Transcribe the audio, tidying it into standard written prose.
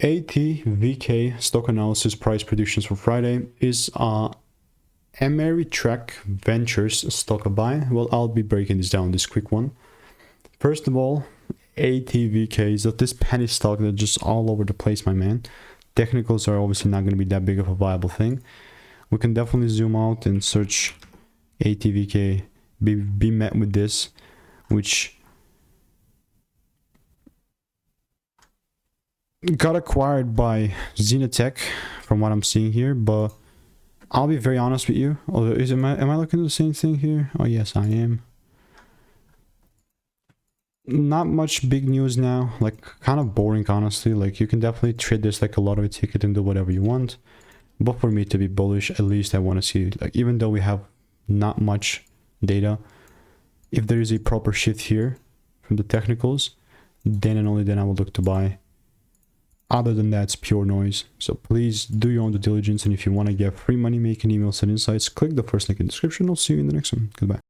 ATVK stock analysis price predictions for Friday is Ameritek Ventures stock buy. Well, I'll be breaking this down, this quick one. First of all, ATVK is this penny stock that's just all over the place, my man. Technicals are obviously not going to be that big of a viable thing. We can definitely zoom out and search ATVK, be met with this, which got acquired by Ameritek from what I'm seeing here. But I'll be very honest with you. Although, am I looking at the same thing here? Oh yes, I am. Not much big news now, like kind of boring, honestly. Like you can definitely trade this like a lottery ticket and do whatever you want, but for me to be bullish, at least I want to see, like, even though we have not much data, if there is a proper shift here from the technicals, then and only then I will look to buy. Other than that, it's pure noise. So please do your own due diligence, and if you want to get free money making emails and insights, click the first link in the description. I'll see you in the next one. Goodbye.